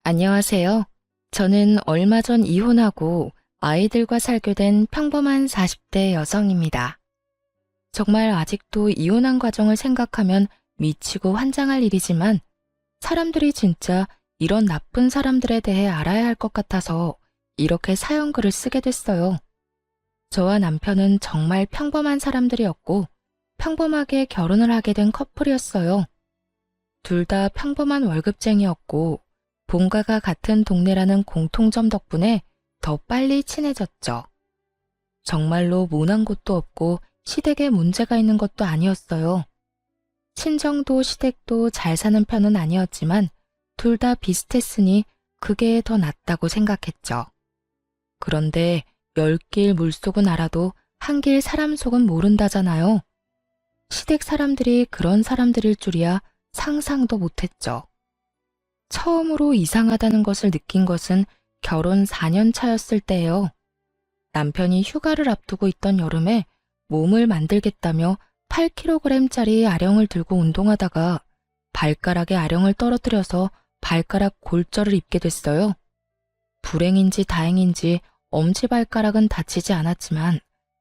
안녕하세요. 저는 얼마 전 이혼하고 아이들과 살게 된 평범한 40대 여성입니다. 정말 아직도 이혼한 과정을 생각하면 미치고 환장할 일이지만 사람들이 진짜 이런 나쁜 사람들에 대해 알아야 할 것 같아서 이렇게 사연글을 쓰게 됐어요. 저와 남편은 정말 평범한 사람들이었고 평범하게 결혼을 하게 된 커플이었어요. 둘 다 평범한 월급쟁이였고 본가가 같은 동네라는 공통점 덕분에 더 빨리 친해졌죠. 정말로 모난 곳도 없고 시댁에 문제가 있는 것도 아니었어요. 친정도 시댁도 잘 사는 편은 아니었지만 둘 다 비슷했으니 그게 더 낫다고 생각했죠. 그런데 10길 물속은 알아도 한 길 사람 속은 모른다잖아요. 시댁 사람들이 그런 사람들일 줄이야 상상도 못했죠. 처음으로 이상하다는 것을 느낀 것은 결혼 4년 차였을 때예요. 남편이 휴가를 앞두고 있던 여름에 몸을 만들겠다며 8kg짜리 아령을 들고 운동하다가 발가락에 아령을 떨어뜨려서 발가락 골절을 입게 됐어요. 불행인지 다행인지 엄지발가락은 다치지 않았지만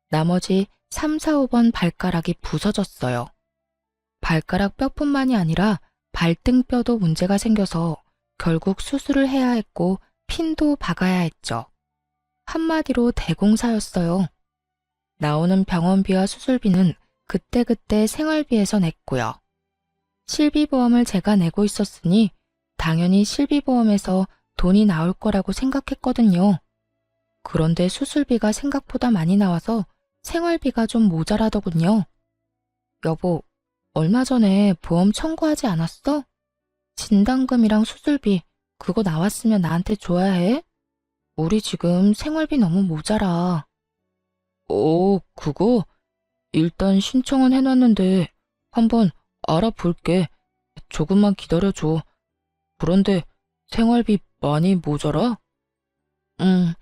나머지 3, 4, 5번 발가락이 부서졌어요. 발가락 뼈뿐만이 아니라 발등뼈도 문제가 생겨서 결국 수술을 해야 했고 핀도 박아야 했죠. 한마디로 대공사였어요. 나오는 병원비와 수술비는 그때그때 생활비에서 냈고요. 실비보험을 제가 내고 있었으니 당연히 실비보험에서 돈이 나올 거라고 생각했거든요. 그런데 수술비가 생각보다 많이 나와서 생활비가 좀 모자라더군요. 여보, 얼마 전에 보험 청구하지 않았어? 진단금이랑 수술비 그거 나왔으면 나한테 줘야 해? 우리 지금 생활비 너무 모자라. 그거? 일단 신청은 해놨는데 한번 알아볼게. 조금만 기다려줘. 그런데 생활비 많이 모자라? 응,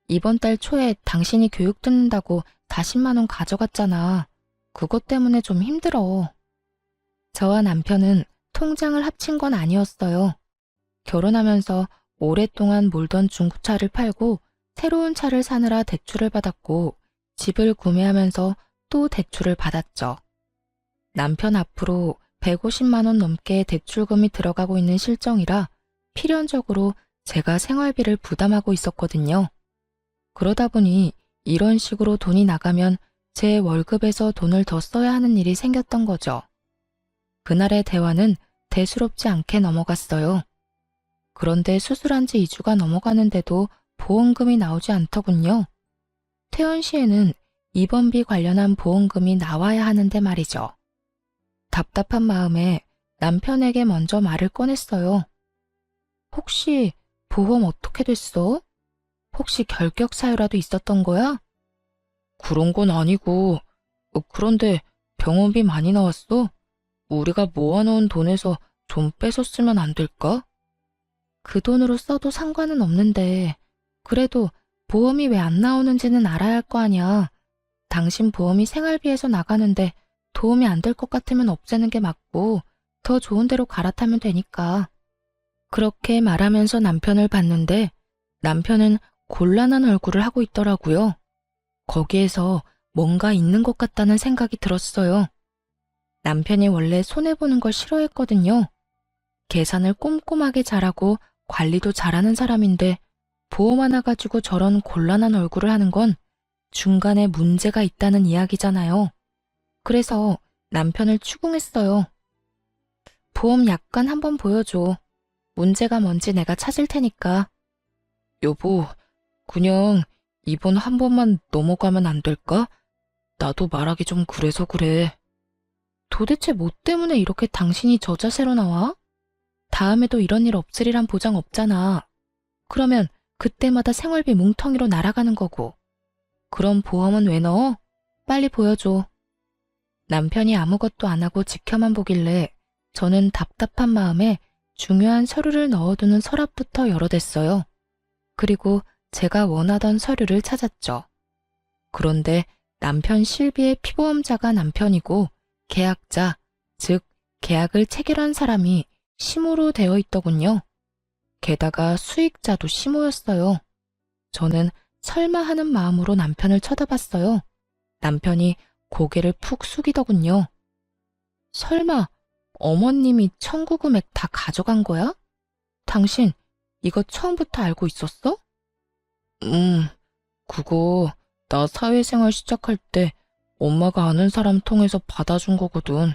이번 달 초에 당신이 교육 듣는다고 40만 원 가져갔잖아. 그것 때문에 좀 힘들어. 저와 남편은 통장을 합친 건 아니었어요. 결혼하면서 오랫동안 몰던 중고차를 팔고 새로운 차를 사느라 대출을 받았고 집을 구매하면서 또 대출을 받았죠. 남편 앞으로 150만 원 넘게 대출금이 들어가고 있는 실정이라 필연적으로 제가 생활비를 부담하고 있었거든요. 그러다 보니 이런 식으로 돈이 나가면 제 월급에서 돈을 더 써야 하는 일이 생겼던 거죠. 그날의 대화는 대수롭지 않게 넘어갔어요. 그런데 수술한 지 2주가 넘어가는데도 보험금이 나오지 않더군요. 퇴원 시에는 입원비 관련한 보험금이 나와야 하는데 말이죠. 답답한 마음에 남편에게 먼저 말을 꺼냈어요. 혹시 보험 어떻게 됐어? 혹시 결격 사유라도 있었던 거야? 그런 건 아니고, 그런데 병원비 많이 나왔어? 우리가 모아놓은 돈에서 좀 뺏어 쓰면 안 될까? 그 돈으로 써도 상관은 없는데 그래도 보험이 왜 안 나오는지는 알아야 할 거 아니야. 당신 보험이 생활비에서 나가는데 도움이 안 될 것 같으면 없애는 게 맞고 더 좋은 데로 갈아타면 되니까. 그렇게 말하면서 남편을 봤는데 남편은 곤란한 얼굴을 하고 있더라고요. 거기에서 뭔가 있는 것 같다는 생각이 들었어요. 남편이 원래 손해보는 걸 싫어했거든요. 계산을 꼼꼼하게 잘하고 관리도 잘하는 사람인데 보험 하나 가지고 저런 곤란한 얼굴을 하는 건 중간에 문제가 있다는 이야기잖아요. 그래서 남편을 추궁했어요. 보험 약관 한번 보여줘. 문제가 뭔지 내가 찾을 테니까. 여보, 그냥 이번 한 번만 넘어가면 안 될까? 나도 말하기 좀 그래서 그래. 도대체 뭐 때문에 이렇게 당신이 저자세로 나와? 다음에도 이런 일 없으리란 보장 없잖아. 그러면 그때마다 생활비 뭉텅이로 날아가는 거고. 그럼 보험은 왜 넣어? 빨리 보여줘. 남편이 아무것도 안 하고 지켜만 보길래 저는 답답한 마음에 중요한 서류를 넣어두는 서랍부터 열어댔어요. 그리고 제가 원하던 서류를 찾았죠. 그런데 남편 실비의 피보험자가 남편이고 계약자, 즉 계약을 체결한 사람이 심으로 되어 있더군요. 게다가 수익자도 시모였어요. 저는 설마 하는 마음으로 남편을 쳐다봤어요. 남편이 고개를 푹 숙이더군요. 설마 어머님이 청구 금액 다 가져간 거야? 당신 이거 처음부터 알고 있었어? 그거 나 사회생활 시작할 때 엄마가 아는 사람 통해서 받아준 거거든.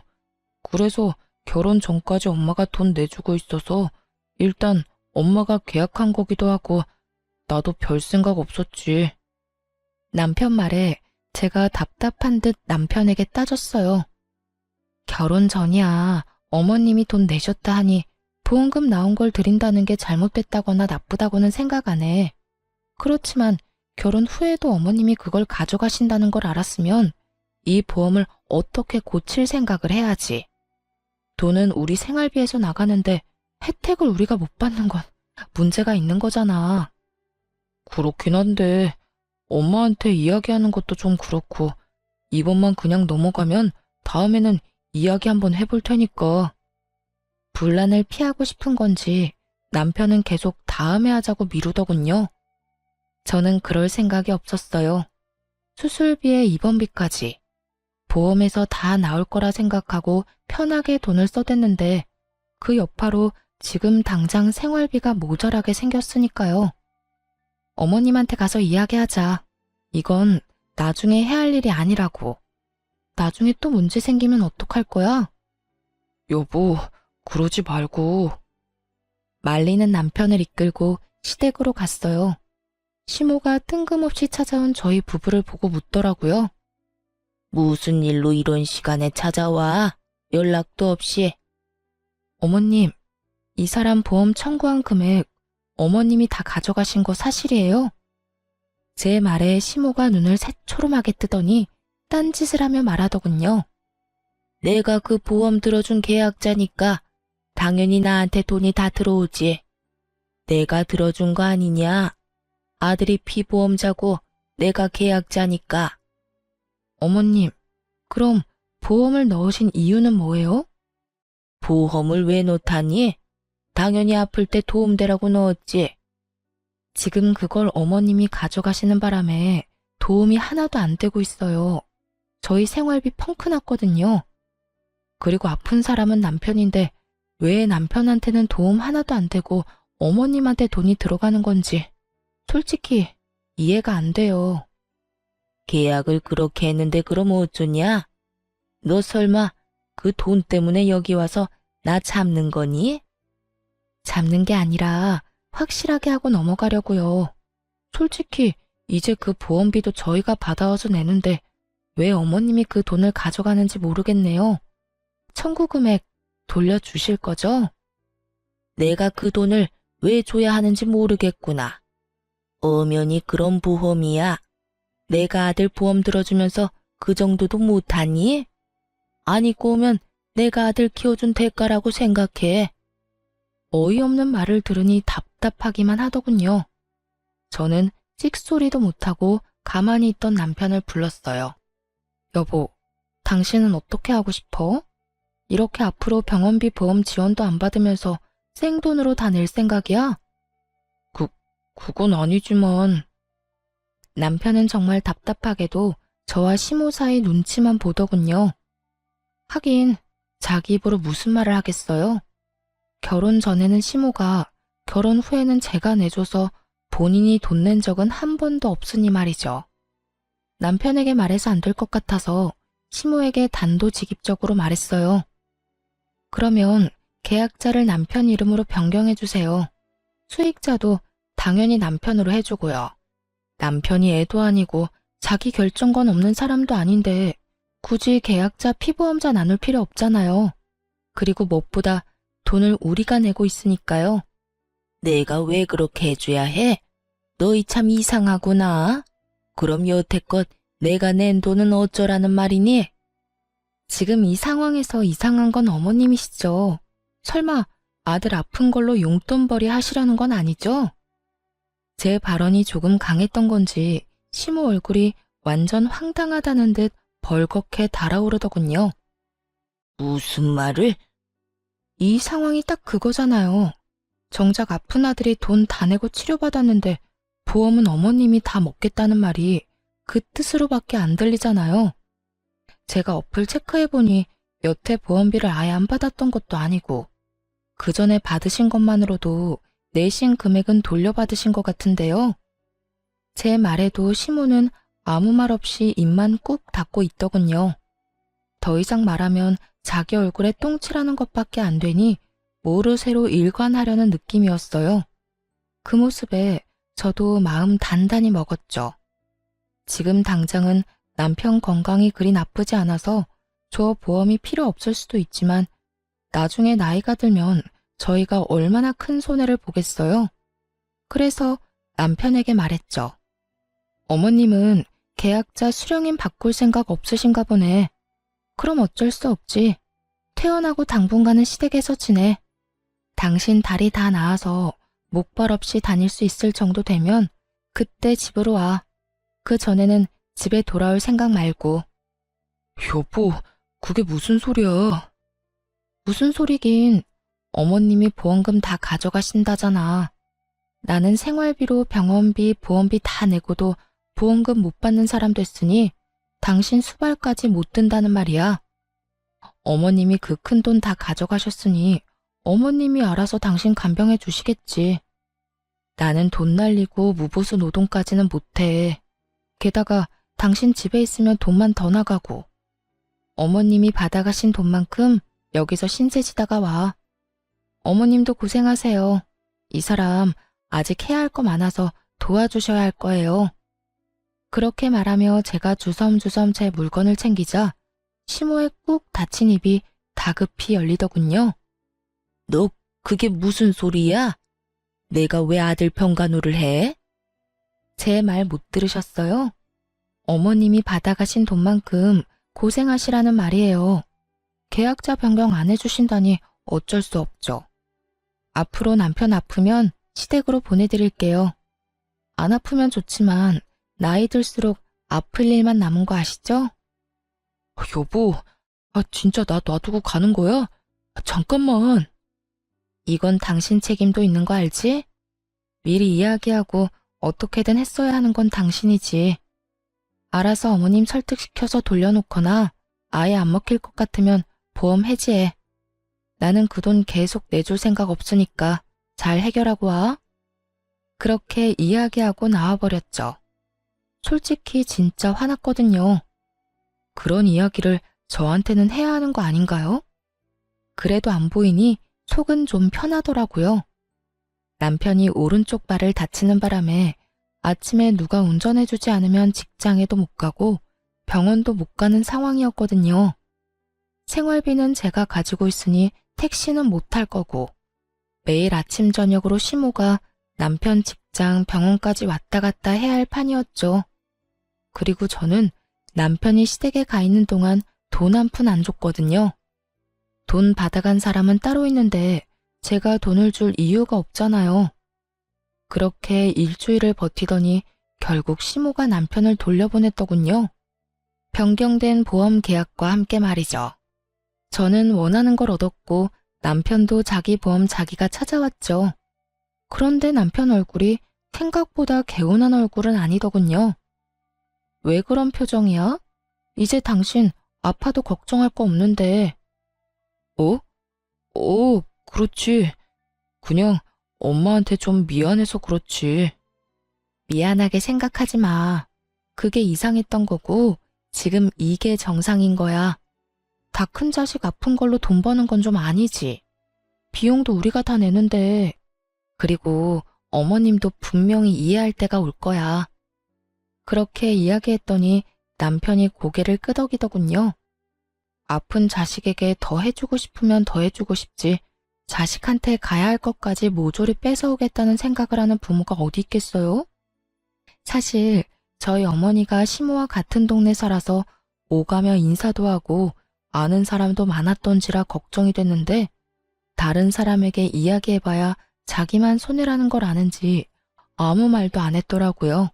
그래서 결혼 전까지 엄마가 돈 내주고 있어서 일단 엄마가 계약한 거기도 하고 나도 별 생각 없었지. 남편 말에 제가 답답한 듯 남편에게 따졌어요. 결혼 전이야. 어머님이 돈 내셨다 하니 보험금 나온 걸 드린다는 게 잘못됐다거나 나쁘다고는 생각 안 해. 그렇지만 결혼 후에도 어머님이 그걸 가져가신다는 걸 알았으면 이 보험을 어떻게 고칠 생각을 해야지. 돈은 우리 생활비에서 나가는데 혜택을 우리가 못 받는 건 문제가 있는 거잖아. 그렇긴 한데 엄마한테 이야기하는 것도 좀 그렇고 이번만 그냥 넘어가면 다음에는 이야기 한번 해볼 테니까. 분란을 피하고 싶은 건지 남편은 계속 다음에 하자고 미루더군요. 저는 그럴 생각이 없었어요. 수술비에 입원비까지 보험에서 다 나올 거라 생각하고 편하게 돈을 써댔는데 그 여파로 지금 당장 생활비가 모자라게 생겼으니까요. 어머님한테 가서 이야기하자. 이건 나중에 해야 할 일이 아니라고. 나중에 또 문제 생기면 어떡할 거야? 여보, 그러지 말고. 말리는 남편을 이끌고 시댁으로 갔어요. 시모가 뜬금없이 찾아온 저희 부부를 보고 묻더라고요. 무슨 일로 이런 시간에 찾아와? 연락도 없이. 어머님, 이 사람 보험 청구한 금액 어머님이 다 가져가신 거 사실이에요? 제 말에 시모가 눈을 새초롬하게 뜨더니 딴짓을 하며 말하더군요. 내가 그 보험 들어준 계약자니까 당연히 나한테 돈이 다 들어오지. 내가 들어준 거 아니냐? 아들이 피보험자고 내가 계약자니까. 어머님, 그럼 보험을 넣으신 이유는 뭐예요? 보험을 왜 넣다니? 당연히 아플 때 도움되라고 넣었지. 지금 그걸 어머님이 가져가시는 바람에 도움이 하나도 안 되고 있어요. 저희 생활비 펑크 났거든요. 그리고 아픈 사람은 남편인데 왜 남편한테는 도움 하나도 안 되고 어머님한테 돈이 들어가는 건지 솔직히 이해가 안 돼요. 계약을 그렇게 했는데 그럼 어쩌냐? 너 설마 그 돈 때문에 여기 와서 나 잡는 거니? 잡는 게 아니라 확실하게 하고 넘어가려고요. 솔직히 이제 그 보험비도 저희가 받아와서 내는데 왜 어머님이 그 돈을 가져가는지 모르겠네요. 청구 금액 돌려주실 거죠? 내가 그 돈을 왜 줘야 하는지 모르겠구나. 엄연히 그런 보험이야. 내가 아들 보험 들어주면서 그 정도도 못하니? 아니 꼬면 내가 아들 키워준 대가라고 생각해. 어이없는 말을 들으니 답답하기만 하더군요. 저는 찍소리도 못하고 가만히 있던 남편을 불렀어요. 여보, 당신은 어떻게 하고 싶어? 이렇게 앞으로 병원비 보험 지원도 안 받으면서 생돈으로 다 낼 생각이야? 그건 아니지만. 남편은 정말 답답하게도 저와 시모 사이 눈치만 보더군요. 하긴 자기 입으로 무슨 말을 하겠어요? 결혼 전에는 시모가, 결혼 후에는 제가 내줘서 본인이 돈 낸 적은 한 번도 없으니 말이죠. 남편에게 말해서 안 될 것 같아서 시모에게 단도직입적으로 말했어요. 그러면 계약자를 남편 이름으로 변경해주세요. 수익자도 당연히 남편으로 해주고요. 남편이 애도 아니고 자기 결정권 없는 사람도 아닌데 굳이 계약자 피보험자 나눌 필요 없잖아요. 그리고 무엇보다 돈을 우리가 내고 있으니까요. 내가 왜 그렇게 해줘야 해? 너희 참 이상하구나. 그럼 여태껏 내가 낸 돈은 어쩌라는 말이니? 지금 이 상황에서 이상한 건 어머님이시죠. 설마 아들 아픈 걸로 용돈벌이 하시려는 건 아니죠? 제 발언이 조금 강했던 건지 시모 얼굴이 완전 황당하다는 듯 벌겋게 달아오르더군요. 무슨 말을? 이 상황이 딱 그거잖아요. 정작 아픈 아들이 돈 다 내고 치료받았는데 보험은 어머님이 다 먹겠다는 말이 그 뜻으로밖에 안 들리잖아요. 제가 어플 체크해보니 여태 보험비를 아예 안 받았던 것도 아니고 그 전에 받으신 것만으로도 내신 금액은 돌려받으신 것 같은데요. 제 말에도 시모는 아무 말 없이 입만 꾹 닫고 있더군요. 더 이상 말하면 자기 얼굴에 똥칠하는 것밖에 안 되니 뭐로 새로 일관하려는 느낌이었어요. 그 모습에 저도 마음 단단히 먹었죠. 지금 당장은 남편 건강이 그리 나쁘지 않아서 저 보험이 필요 없을 수도 있지만 나중에 나이가 들면 저희가 얼마나 큰 손해를 보겠어요. 그래서 남편에게 말했죠. 어머님은 계약자 수령인 바꿀 생각 없으신가 보네. 그럼 어쩔 수 없지. 퇴원하고 당분간은 시댁에서 지내. 당신 다리 다 나아서 목발 없이 다닐 수 있을 정도 되면 그때 집으로 와. 그 전에는 집에 돌아올 생각 말고. 여보, 그게 무슨 소리야? 무슨 소리긴. 어머님이 보험금 다 가져가신다잖아. 나는 생활비로 병원비, 보험비 다 내고도 보험금 못 받는 사람 됐으니 당신 수발까지 못 든다는 말이야. 어머님이 그 큰 돈 다 가져가셨으니 어머님이 알아서 당신 간병해 주시겠지. 나는 돈 날리고 무보수 노동까지는 못해. 게다가 당신 집에 있으면 돈만 더 나가고. 어머님이 받아가신 돈만큼 여기서 신세지다가 와. 어머님도 고생하세요. 이 사람 아직 해야 할 거 많아서 도와주셔야 할 거예요. 그렇게 말하며 제가 주섬주섬 제 물건을 챙기자 시모의 꾹 닫힌 입이 다급히 열리더군요. 너 그게 무슨 소리야? 내가 왜 아들 병간호를 해? 제 말 못 들으셨어요? 어머님이 받아가신 돈만큼 고생하시라는 말이에요. 계약자 변경 안 해주신다니 어쩔 수 없죠. 앞으로 남편 아프면 시댁으로 보내드릴게요. 안 아프면 좋지만 나이 들수록 아플 일만 남은 거 아시죠? 여보, 진짜 나 놔두고 가는 거야? 잠깐만. 이건 당신 책임도 있는 거 알지? 미리 이야기하고 어떻게든 했어야 하는 건 당신이지. 알아서 어머님 설득시켜서 돌려놓거나 아예 안 먹힐 것 같으면 보험 해지해. 나는 그 돈 계속 내줄 생각 없으니까 잘 해결하고 와. 그렇게 이야기하고 나와버렸죠. 솔직히 진짜 화났거든요. 그런 이야기를 저한테는 해야 하는 거 아닌가요? 그래도 안 보이니 속은 좀 편하더라고요. 남편이 오른쪽 발을 다치는 바람에 아침에 누가 운전해주지 않으면 직장에도 못 가고 병원도 못 가는 상황이었거든요. 생활비는 제가 가지고 있으니 택시는 못 탈 거고 매일 아침 저녁으로 시모가 남편 직장 병원까지 왔다 갔다 해야 할 판이었죠. 그리고 저는 남편이 시댁에 가 있는 동안 돈 한 푼 안 줬거든요. 돈 받아간 사람은 따로 있는데 제가 돈을 줄 이유가 없잖아요. 그렇게 일주일을 버티더니 결국 시모가 남편을 돌려보냈더군요. 변경된 보험 계약과 함께 말이죠. 저는 원하는 걸 얻었고 남편도 자기 보험 자기가 찾아왔죠. 그런데 남편 얼굴이 생각보다 개운한 얼굴은 아니더군요. 왜 그런 표정이야? 이제 당신 아파도 걱정할 거 없는데. 그렇지. 그냥 엄마한테 좀 미안해서 그렇지. 미안하게 생각하지 마. 그게 이상했던 거고 지금 이게 정상인 거야. 다 큰 자식 아픈 걸로 돈 버는 건 좀 아니지. 비용도 우리가 다 내는데. 그리고 어머님도 분명히 이해할 때가 올 거야. 그렇게 이야기했더니 남편이 고개를 끄덕이더군요. 아픈 자식에게 더 해주고 싶으면 더 해주고 싶지. 자식한테 가야 할 것까지 모조리 뺏어오겠다는 생각을 하는 부모가 어디 있겠어요? 사실 저희 어머니가 시모와 같은 동네 살아서 오가며 인사도 하고 아는 사람도 많았던지라 걱정이 됐는데 다른 사람에게 이야기해봐야 자기만 손해라는 걸 아는지 아무 말도 안 했더라고요.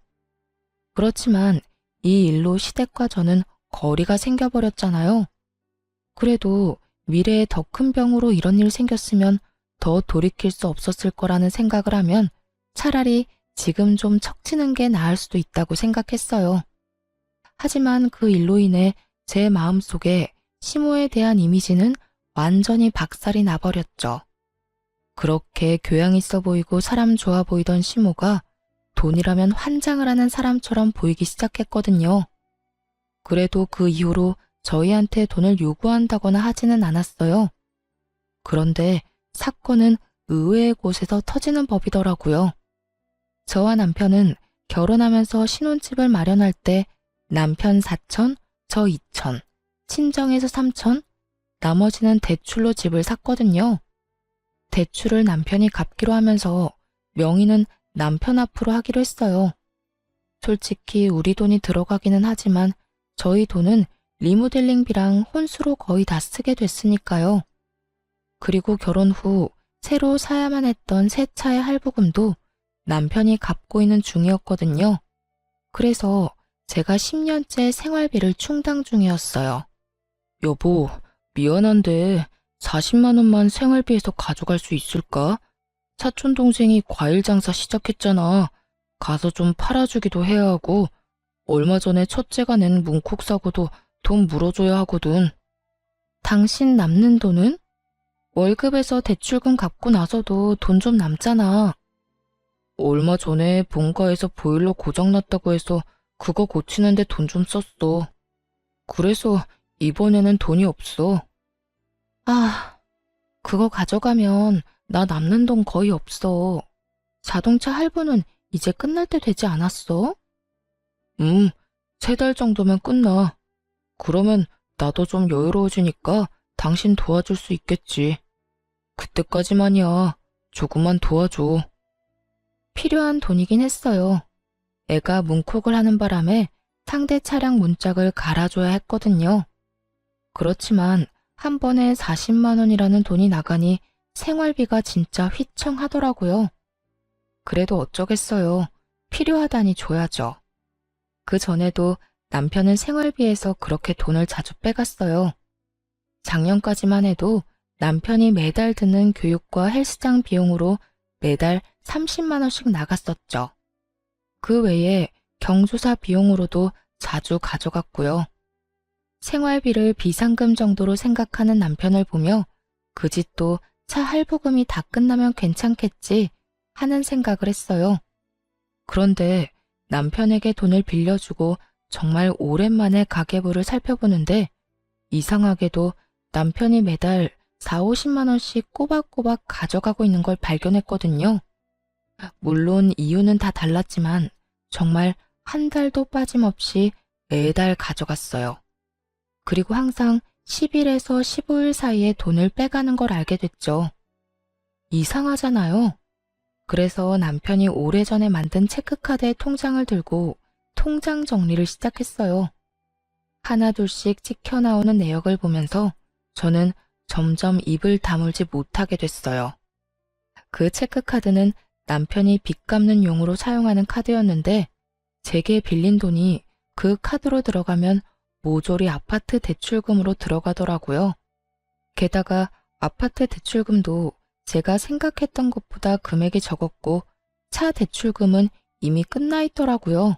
그렇지만 이 일로 시댁과 저는 거리가 생겨버렸잖아요. 그래도 미래에 더 큰 병으로 이런 일 생겼으면 더 돌이킬 수 없었을 거라는 생각을 하면 차라리 지금 좀 척치는 게 나을 수도 있다고 생각했어요. 하지만 그 일로 인해 제 마음속에 시모에 대한 이미지는 완전히 박살이 나버렸죠. 그렇게 교양 있어 보이고 사람 좋아 보이던 시모가 돈이라면 환장을 하는 사람처럼 보이기 시작했거든요. 그래도 그 이후로 저희한테 돈을 요구한다거나 하지는 않았어요. 그런데 사건은 의외의 곳에서 터지는 법이더라고요. 저와 남편은 결혼하면서 신혼집을 마련할 때 남편 4천, 저 2천, 친정에서 3천, 나머지는 대출로 집을 샀거든요. 대출을 남편이 갚기로 하면서 명의는 남편 앞으로 하기로 했어요. 솔직히 우리 돈이 들어가기는 하지만 저희 돈은 리모델링비랑 혼수로 거의 다 쓰게 됐으니까요. 그리고 결혼 후 새로 사야만 했던 새 차의 할부금도 남편이 갚고 있는 중이었거든요. 그래서 제가 10년째 생활비를 충당 중이었어요. 여보, 미안한데 40만 원만 생활비에서 가져갈 수 있을까? 사촌 동생이 과일 장사 시작했잖아. 가서 좀 팔아주기도 해야 하고 얼마 전에 첫째가 낸 문콕 사고도 돈 물어줘야 하거든. 당신 남는 돈은? 월급에서 대출금 갚고 나서도 돈 좀 남잖아. 얼마 전에 본가에서 보일러 고장났다고 해서 그거 고치는데 돈 좀 썼어. 그래서 이번에는 돈이 없어. 아, 그거 가져가면 나 남는 돈 거의 없어. 자동차 할부는 이제 끝날 때 되지 않았어? 3달 정도면 끝나. 그러면 나도 좀 여유로워지니까 당신 도와줄 수 있겠지. 그때까지만이야. 조금만 도와줘. 필요한 돈이긴 했어요. 애가 문콕을 하는 바람에 상대 차량 문짝을 갈아줘야 했거든요. 그렇지만 한 번에 40만 원이라는 돈이 나가니 생활비가 진짜 휘청하더라고요. 그래도 어쩌겠어요. 필요하다니 줘야죠. 그 전에도 남편은 생활비에서 그렇게 돈을 자주 빼갔어요. 작년까지만 해도 남편이 매달 드는 교육과 헬스장 비용으로 매달 30만 원씩 나갔었죠. 그 외에 경조사 비용으로도 자주 가져갔고요. 생활비를 비상금 정도로 생각하는 남편을 보며 그 집도 차 할부금이 다 끝나면 괜찮겠지 하는 생각을 했어요. 그런데 남편에게 돈을 빌려주고 정말 오랜만에 가계부를 살펴보는데 이상하게도 남편이 매달 4, 50만 원씩 꼬박꼬박 가져가고 있는 걸 발견했거든요. 물론 이유는 다 달랐지만 정말 한 달도 빠짐없이 매달 가져갔어요. 그리고 항상 10일에서 15일 사이에 돈을 빼가는 걸 알게 됐죠. 이상하잖아요. 그래서 남편이 오래전에 만든 체크카드의 통장을 들고 통장 정리를 시작했어요. 하나둘씩 찍혀 나오는 내역을 보면서 저는 점점 입을 다물지 못하게 됐어요. 그 체크카드는 남편이 빚 갚는 용으로 사용하는 카드였는데 제게 빌린 돈이 그 카드로 들어가면 모조리 아파트 대출금으로 들어가더라고요. 게다가 아파트 대출금도 제가 생각했던 것보다 금액이 적었고 차 대출금은 이미 끝나 있더라고요.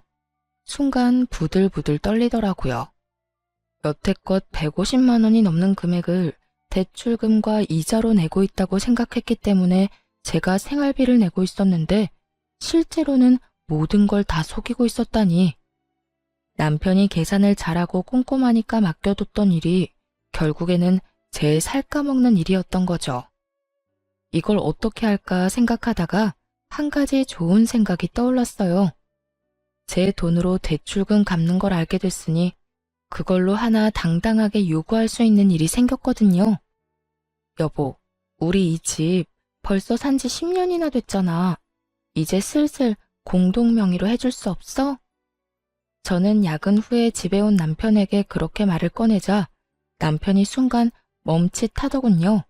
순간 부들부들 떨리더라고요. 여태껏 150만 원이 넘는 금액을 대출금과 이자로 내고 있다고 생각했기 때문에 제가 생활비를 내고 있었는데 실제로는 모든 걸 다 속이고 있었다니. 남편이 계산을 잘하고 꼼꼼하니까 맡겨뒀던 일이 결국에는 제 살까먹는 일이었던 거죠. 이걸 어떻게 할까 생각하다가 한 가지 좋은 생각이 떠올랐어요. 제 돈으로 대출금 갚는 걸 알게 됐으니 그걸로 하나 당당하게 요구할 수 있는 일이 생겼거든요. 여보, 우리 이 집 벌써 산지 10년이나 됐잖아. 이제 슬슬 공동 명의로 해줄 수 없어? 저는 야근 후에 집에 온 남편에게 그렇게 말을 꺼내자 남편이 순간 멈칫하더군요.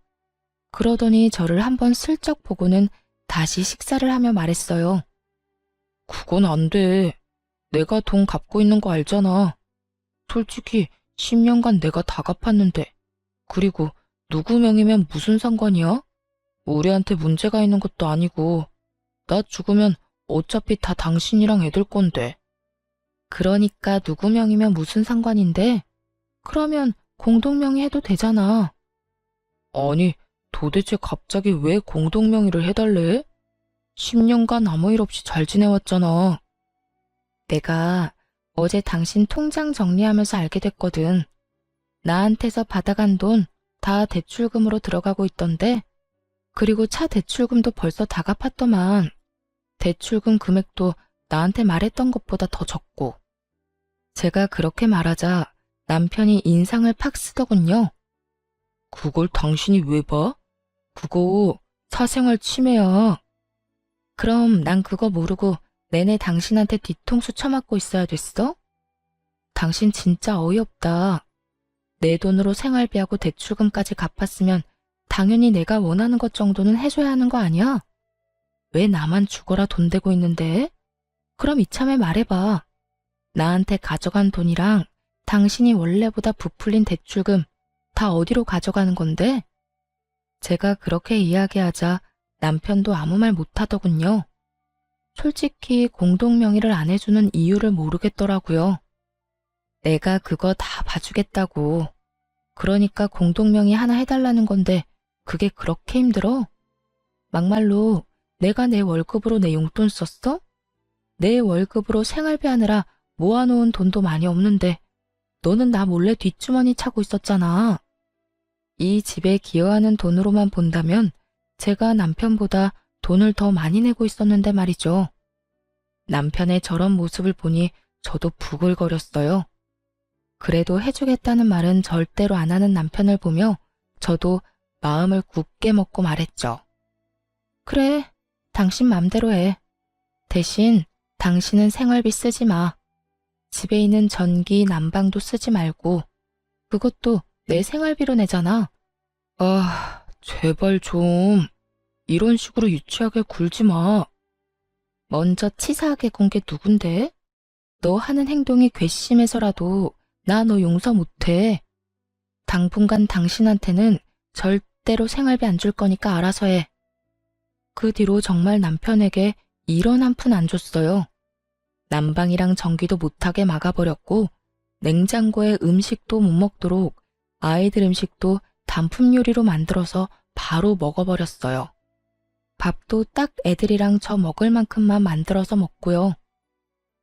그러더니 저를 한번 슬쩍 보고는 다시 식사를 하며 말했어요. 그건 안 돼. 내가 돈 갚고 있는 거 알잖아. 솔직히 10년간 내가 다 갚았는데. 그리고 누구 명의면 무슨 상관이야? 우리한테 문제가 있는 것도 아니고, 나 죽으면 어차피 다 당신이랑 애들 건데. 그러니까 누구 명이면 무슨 상관인데? 그러면 공동명의 해도 되잖아. 아니, 도대체 갑자기 왜 공동명의를 해달래? 10년간 아무 일 없이 잘 지내왔잖아. 내가 어제 당신 통장 정리하면서 알게 됐거든. 나한테서 받아간 돈 다 대출금으로 들어가고 있던데, 그리고 차 대출금도 벌써 다 갚았더만. 대출금 금액도 나한테 말했던 것보다 더 적고. 제가 그렇게 말하자 남편이 인상을 팍 쓰더군요. 그걸 당신이 왜 봐? 그거 사생활 침해야. 그럼 난 그거 모르고 내내 당신한테 뒤통수 쳐맞고 있어야 됐어? 당신 진짜 어이없다. 내 돈으로 생활비하고 대출금까지 갚았으면 당연히 내가 원하는 것 정도는 해줘야 하는 거 아니야? 왜 나만 죽어라 돈 대고 있는데? 그럼 이참에 말해봐. 나한테 가져간 돈이랑 당신이 원래보다 부풀린 대출금 다 어디로 가져가는 건데? 제가 그렇게 이야기하자 남편도 아무 말 못하더군요. 솔직히 공동명의를 안 해주는 이유를 모르겠더라고요. 내가 그거 다 봐주겠다고. 그러니까 공동명의 하나 해달라는 건데 그게 그렇게 힘들어? 막말로 내가 내 월급으로 내 용돈 썼어? 내 월급으로 생활비 하느라 모아놓은 돈도 많이 없는데 너는 나 몰래 뒷주머니 차고 있었잖아. 이 집에 기여하는 돈으로만 본다면 제가 남편보다 돈을 더 많이 내고 있었는데 말이죠. 남편의 저런 모습을 보니 저도 부글거렸어요. 그래도 해주겠다는 말은 절대로 안 하는 남편을 보며 저도 마음을 굳게 먹고 말했죠. 그래, 당신 맘대로 해. 대신 당신은 생활비 쓰지 마. 집에 있는 전기, 난방도 쓰지 말고 그것도 내 생활비로 내잖아. 아, 제발 좀 이런 식으로 유치하게 굴지 마. 먼저 치사하게 군 게 누군데? 너 하는 행동이 괘씸해서라도 나 너 용서 못해. 당분간 당신한테는 절대로 생활비 안 줄 거니까 알아서 해. 그 뒤로 정말 남편에게 1원 한 푼 안 줬어요. 난방이랑 전기도 못하게 막아버렸고 냉장고에 음식도 못 먹도록 아이들 음식도 단품 요리로 만들어서 바로 먹어버렸어요. 밥도 딱 애들이랑 저 먹을 만큼만 만들어서 먹고요.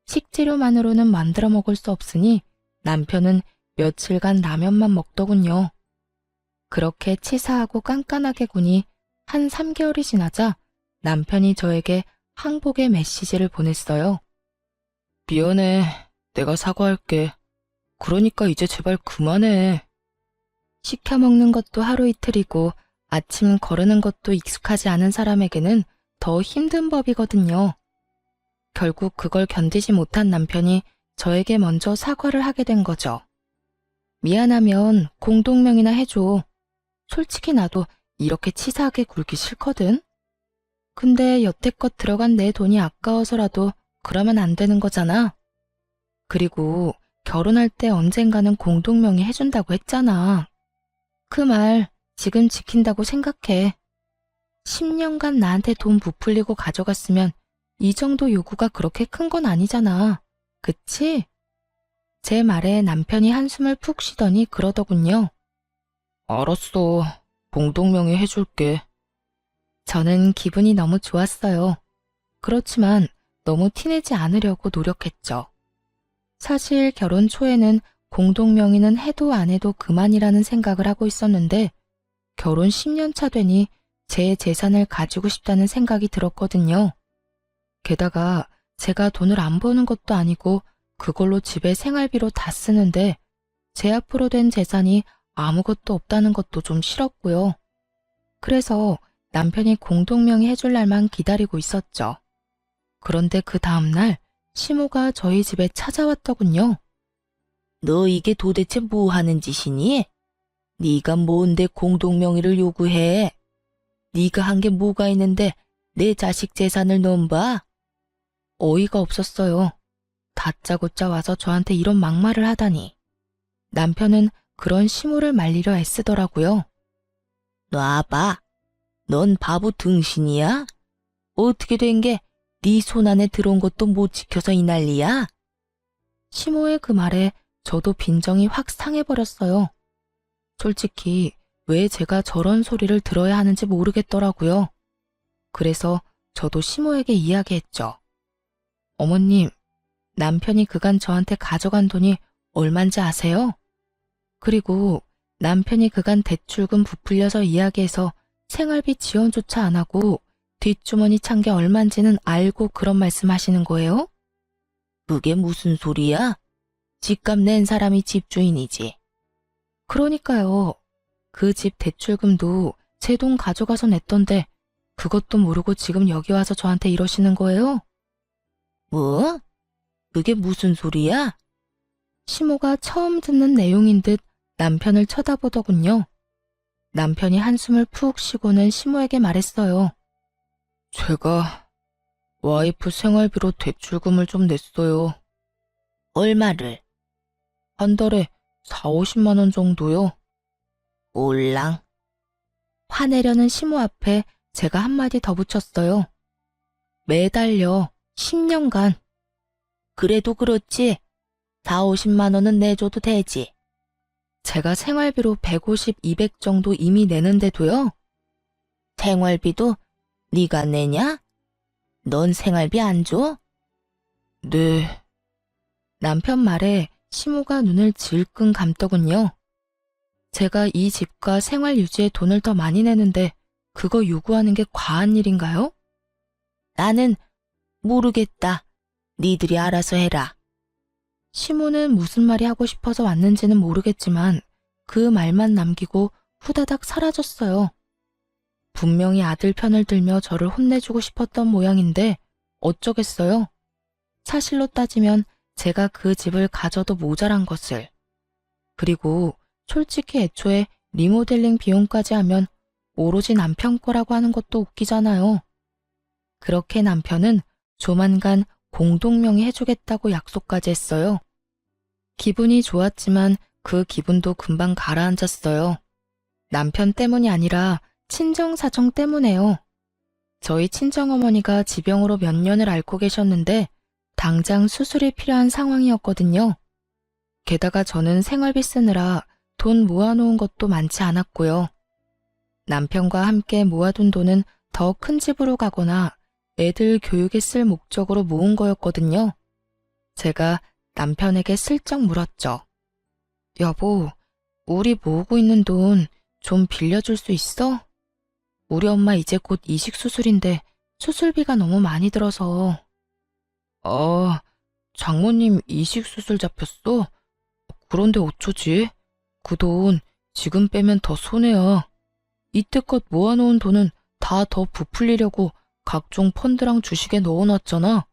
식재료만으로는 만들어 먹을 수 없으니 남편은 며칠간 라면만 먹더군요. 그렇게 치사하고 깐깐하게 구니 한 3개월이 지나자 남편이 저에게 항복의 메시지를 보냈어요. 미안해. 내가 사과할게. 그러니까 이제 제발 그만해. 시켜 먹는 것도 하루 이틀이고 아침 거르는 것도 익숙하지 않은 사람에게는 더 힘든 법이거든요. 결국 그걸 견디지 못한 남편이 저에게 먼저 사과를 하게 된 거죠. 미안하면 공동명의나 해줘. 솔직히 나도 이렇게 치사하게 굴기 싫거든. 근데 여태껏 들어간 내 돈이 아까워서라도 그러면 안 되는 거잖아. 그리고 결혼할 때 언젠가는 공동명의 해준다고 했잖아. 그 말 지금 지킨다고 생각해. 10년간 나한테 돈 부풀리고 가져갔으면 이 정도 요구가 그렇게 큰 건 아니잖아. 그치? 제 말에 남편이 한숨을 푹 쉬더니 그러더군요. 알았어. 공동명의 해줄게. 저는 기분이 너무 좋았어요. 그렇지만 너무 티내지 않으려고 노력했죠. 사실 결혼 초에는 공동명의는 해도 안 해도 그만이라는 생각을 하고 있었는데 결혼 10년 차 되니 제 재산을 가지고 싶다는 생각이 들었거든요. 게다가 제가 돈을 안 버는 것도 아니고 그걸로 집에 생활비로 다 쓰는데 제 앞으로 된 재산이 아무것도 없다는 것도 좀 싫었고요. 그래서 남편이 공동명의 해줄 날만 기다리고 있었죠. 그런데 그 다음날 시모가 저희 집에 찾아왔더군요. 너 이게 도대체 뭐 하는 짓이니? 네가 뭔데 공동명의를 요구해? 네가 한 게 뭐가 있는데 내 자식 재산을 넘봐? 어이가 없었어요. 다짜고짜 와서 저한테 이런 막말을 하다니. 남편은 그런 시모를 말리려 애쓰더라고요. 놔봐. 넌 바보 등신이야? 어떻게 된 게 네 손 안에 들어온 것도 못 지켜서 이 난리야? 시모의 그 말에 저도 빈정이 확 상해버렸어요. 솔직히 왜 제가 저런 소리를 들어야 하는지 모르겠더라고요. 그래서 저도 시모에게 이야기했죠. 어머님, 남편이 그간 저한테 가져간 돈이 얼만지 아세요? 그리고 남편이 그간 대출금 부풀려서 이야기해서 생활비 지원조차 안 하고 뒷주머니 찬 게 얼만지는 알고 그런 말씀 하시는 거예요? 그게 무슨 소리야? 집값 낸 사람이 집주인이지. 그러니까요. 그 집 대출금도 제 돈 가져가서 냈던데 그것도 모르고 지금 여기 와서 저한테 이러시는 거예요? 뭐? 그게 무슨 소리야? 시모가 처음 듣는 내용인 듯 남편을 쳐다보더군요. 남편이 한숨을 푹 쉬고는 시모에게 말했어요. 제가 와이프 생활비로 대출금을 좀 냈어요. 얼마를? 한 달에 4, 50만 원 정도요. 올랑. 화내려는 시모 앞에 제가 한마디 더 붙였어요. 매달려 10년간. 그래도 그렇지. 4, 50만 원은 내줘도 되지. 제가 생활비로 150, 200 정도 이미 내는데도요. 생활비도 네가 내냐? 넌 생활비 안 줘? 네. 남편 말에 시모가 눈을 질끈 감더군요. 제가 이 집과 생활 유지에 돈을 더 많이 내는데 그거 요구하는 게 과한 일인가요? 나는 모르겠다. 니들이 알아서 해라. 시모는 무슨 말이 하고 싶어서 왔는지는 모르겠지만 그 말만 남기고 후다닥 사라졌어요. 분명히 아들 편을 들며 저를 혼내주고 싶었던 모양인데 어쩌겠어요. 사실로 따지면 제가 그 집을 가져도 모자란 것을. 그리고 솔직히 애초에 리모델링 비용까지 하면 오로지 남편 거라고 하는 것도 웃기잖아요. 그렇게 남편은 조만간 공동명의 해주겠다고 약속까지 했어요. 기분이 좋았지만 그 기분도 금방 가라앉았어요. 남편 때문이 아니라 친정사정 때문에요. 저희 친정어머니가 지병으로 몇 년을 앓고 계셨는데 당장 수술이 필요한 상황이었거든요. 게다가 저는 생활비 쓰느라 돈 모아놓은 것도 많지 않았고요. 남편과 함께 모아둔 돈은 더 큰 집으로 가거나 애들 교육에 쓸 목적으로 모은 거였거든요. 제가 남편에게 슬쩍 물었죠. 여보, 우리 모으고 있는 돈 좀 빌려줄 수 있어? 우리 엄마 이제 곧 이식 수술인데 수술비가 너무 많이 들어서. 장모님 이식 수술 잡혔어? 그런데 어쩌지? 그 돈 지금 빼면 더 손해야. 이때껏 모아놓은 돈은 다 더 부풀리려고 각종 펀드랑 주식에 넣어놨잖아.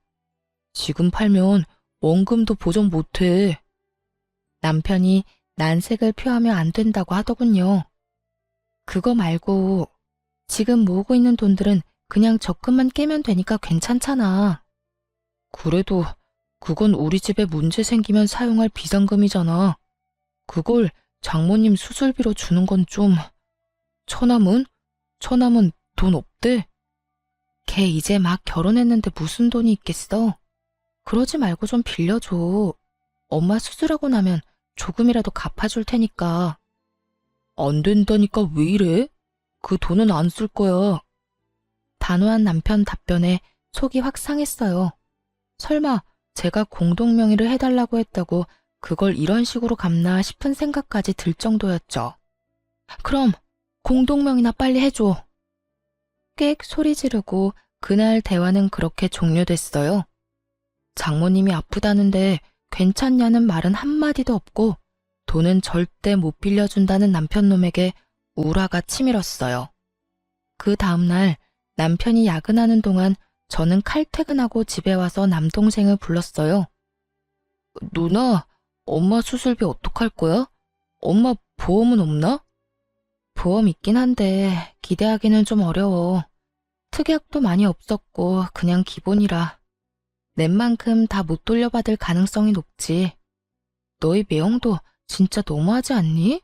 지금 팔면 원금도 보전 못해. 남편이 난색을 표하며 안 된다고 하더군요. 그거 말고 지금 모으고 있는 돈들은 그냥 적금만 깨면 되니까 괜찮잖아. 그래도 그건 우리 집에 문제 생기면 사용할 비상금이잖아. 그걸 장모님 수술비로 주는 건 좀... 처남은? 처남은 돈 없대? 걔 이제 막 결혼했는데 무슨 돈이 있겠어? 그러지 말고 좀 빌려줘. 엄마 수술하고 나면 조금이라도 갚아줄 테니까. 안 된다니까 왜 이래? 그 돈은 안 쓸 거야. 단호한 남편 답변에 속이 확 상했어요. 설마 제가 공동명의를 해달라고 했다고 그걸 이런 식으로 갚나 싶은 생각까지 들 정도였죠. 그럼 공동명의나 빨리 해줘. 꽥 소리 지르고 그날 대화는 그렇게 종료됐어요. 장모님이 아프다는데 괜찮냐는 말은 한마디도 없고 돈은 절대 못 빌려준다는 남편놈에게 우라가 치밀었어요. 그 다음날 남편이 야근하는 동안 저는 칼퇴근하고 집에 와서 남동생을 불렀어요. 누나, 엄마 수술비 어떡할 거야? 엄마 보험은 없나? 보험 있긴 한데 기대하기는 좀 어려워. 특약도 많이 없었고 그냥 기본이라. 낸 만큼 다 못 돌려받을 가능성이 높지. 너희 매형도 진짜 너무하지 않니?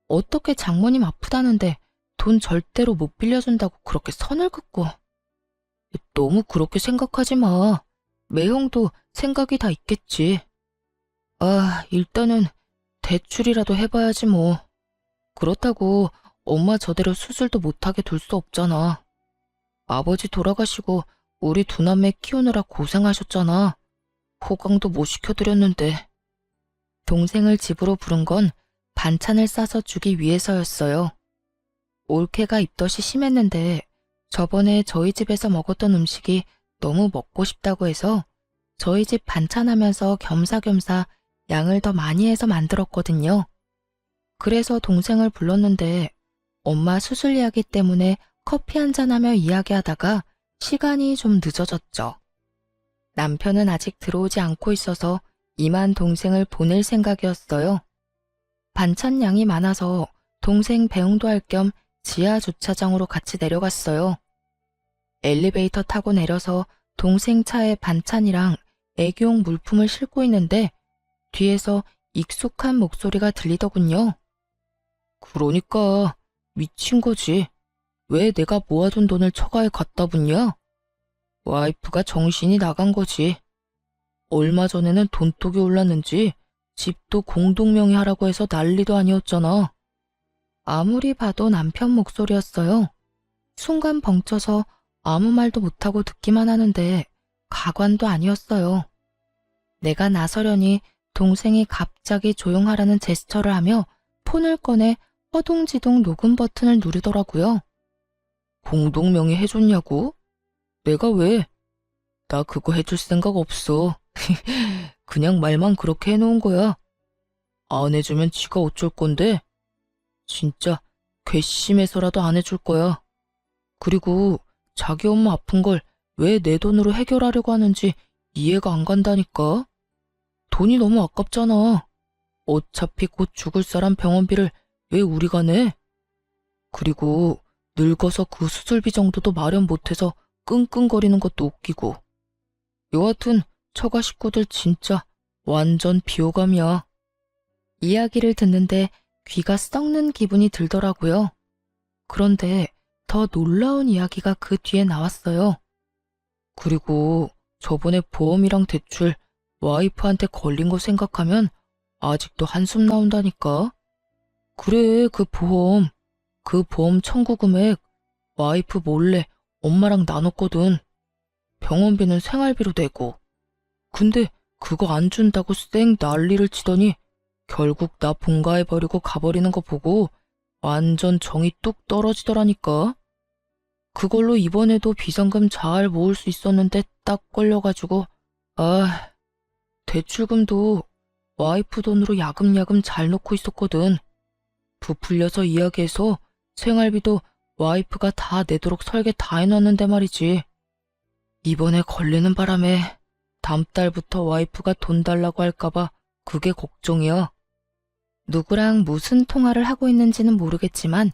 어떻게 장모님 아프다는데 돈 절대로 못 빌려준다고 그렇게 선을 긋고. 너무 그렇게 생각하지 마. 매형도 생각이 다 있겠지. 아, 일단은 대출이라도 해봐야지 뭐. 그렇다고 엄마 저대로 수술도 못하게 둘 수 없잖아. 아버지 돌아가시고 우리 두 남매 키우느라 고생하셨잖아. 호강도 못 시켜드렸는데. 동생을 집으로 부른 건 반찬을 싸서 주기 위해서였어요. 올케가 입덧이 심했는데 저번에 저희 집에서 먹었던 음식이 너무 먹고 싶다고 해서 저희 집 반찬하면서 겸사겸사 양을 더 많이 해서 만들었거든요. 그래서 동생을 불렀는데 엄마 수술 이야기 때문에 커피 한잔하며 이야기하다가 시간이 좀 늦어졌죠. 남편은 아직 들어오지 않고 있어서 이만 동생을 보낼 생각이었어요. 반찬 양이 많아서 동생 배웅도 할 겸 지하 주차장으로 같이 내려갔어요. 엘리베이터 타고 내려서 동생 차에 반찬이랑 애교용 물품을 싣고 있는데 뒤에서 익숙한 목소리가 들리더군요. 그러니까 미친 거지. 왜 내가 모아둔 돈을 처가에 갖다 붓냐? 와이프가 정신이 나간 거지. 얼마 전에는 돈독이 올랐는지 집도 공동명의 하라고 해서 난리도 아니었잖아. 아무리 봐도 남편 목소리였어요. 순간 벙쪄서 아무 말도 못하고 듣기만 하는데 가관도 아니었어요. 내가 나서려니 동생이 갑자기 조용하라는 제스처를 하며 폰을 꺼내 허둥지둥 녹음 버튼을 누르더라고요. 공동명의 해줬냐고? 내가 왜? 나 그거 해줄 생각 없어. 그냥 말만 그렇게 해놓은 거야. 안 해주면 지가 어쩔 건데? 진짜 괘씸해서라도 안 해줄 거야. 그리고 자기 엄마 아픈 걸 왜 내 돈으로 해결하려고 하는지 이해가 안 간다니까. 돈이 너무 아깝잖아. 어차피 곧 죽을 사람 병원비를 왜 우리가 내? 그리고 늙어서 그 수술비 정도도 마련 못해서 끙끙거리는 것도 웃기고. 여하튼 처가 식구들 진짜 완전 비호감이야. 이야기를 듣는데 귀가 썩는 기분이 들더라고요. 그런데 더 놀라운 이야기가 그 뒤에 나왔어요. 그리고 저번에 보험이랑 대출 와이프한테 걸린 거 생각하면 아직도 한숨 나온다니까. 그래, 그 보험 청구 금액 와이프 몰래 엄마랑 나눴거든. 병원비는 생활비로 내고. 근데 그거 안 준다고 쌩 난리를 치더니 결국 나 본가해버리고 가버리는 거 보고 완전 정이 뚝 떨어지더라니까. 그걸로 이번에도 비상금 잘 모을 수 있었는데 딱 걸려가지고 대출금도 와이프 돈으로 야금야금 잘 넣고 있었거든. 부풀려서 이야기해서 생활비도 와이프가 다 내도록 설계 다 해놨는데 말이지. 이번에 걸리는 바람에 다음 달부터 와이프가 돈 달라고 할까봐 그게 걱정이야. 누구랑 무슨 통화를 하고 있는지는 모르겠지만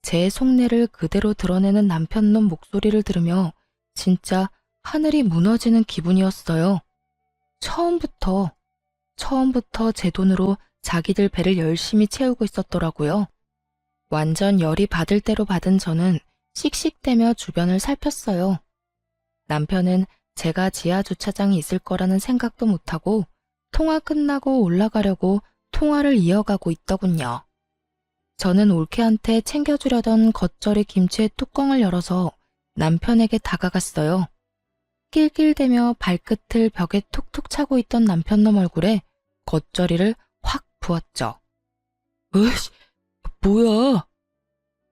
제 속내를 그대로 드러내는 남편놈 목소리를 들으며 진짜 하늘이 무너지는 기분이었어요. 처음부터 제 돈으로 자기들 배를 열심히 채우고 있었더라고요. 완전 열이 받을 대로 받은 저는 씩씩대며 주변을 살폈어요. 남편은 제가 지하 주차장에 있을 거라는 생각도 못하고 통화 끝나고 올라가려고 통화를 이어가고 있더군요. 저는 올케한테 챙겨주려던 겉절이 김치의 뚜껑을 열어서 남편에게 다가갔어요. 낄낄대며 발끝을 벽에 툭툭 차고 있던 남편놈 얼굴에 겉절이를 확 부었죠. 으이씨, 뭐야?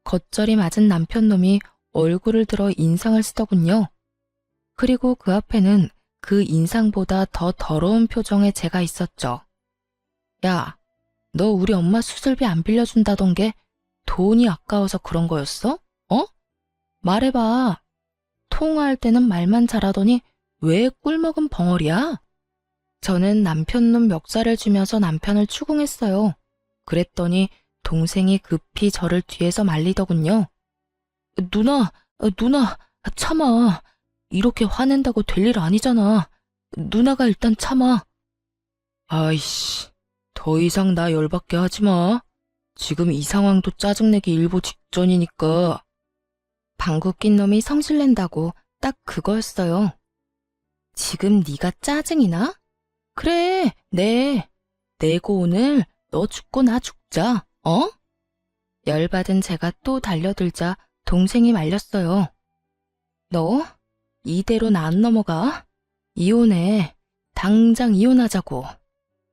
겉절이 맞은 남편놈이 얼굴을 들어 인상을 쓰더군요. 그리고 그 앞에는 그 인상보다 더 더러운 표정의 제가 있었죠. 야, 너 우리 엄마 수술비 안 빌려준다던 게 돈이 아까워서 그런 거였어? 어? 말해봐. 통화할 때는 말만 잘하더니 왜 꿀먹은 벙어리야? 저는 남편놈 멱살을 쥐면서 남편을 추궁했어요. 그랬더니 동생이 급히 저를 뒤에서 말리더군요. 누나, 참아. 이렇게 화낸다고 될 일 아니잖아. 누나가 일단 참아. 아이씨, 더 이상 나 열받게 하지 마. 지금 이 상황도 짜증내기 일보 직전이니까. 방구 낀 놈이 성질낸다고 딱 그거였어요. 지금 네가 짜증이 나? 그래, 네. 내고 오늘 너 죽고 나 죽자, 어? 열받은 제가 또 달려들자 동생이 말렸어요. 너 이대로는 안 넘어가? 이혼해. 당장 이혼하자고.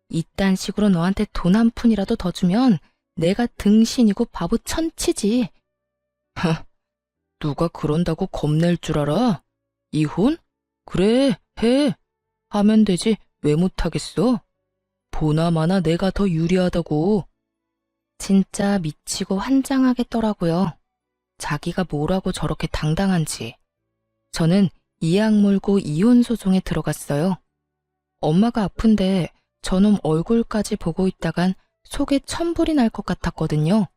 이딴 식으로 너한테 돈 한 푼이라도 더 주면 내가 등신이고 바보 천치지. 누가 그런다고 겁낼 줄 알아? 이혼? 그래, 해. 하면 되지. 왜 못하겠어? 보나마나 내가 더 유리하다고. 진짜 미치고 환장하겠더라고요. 자기가 뭐라고 저렇게 당당한지. 저는 이악 물고 이혼 소송에 들어갔어요. 엄마가 아픈데 저놈 얼굴까지 보고 있다간 속에 천불이 날 것 같았거든요.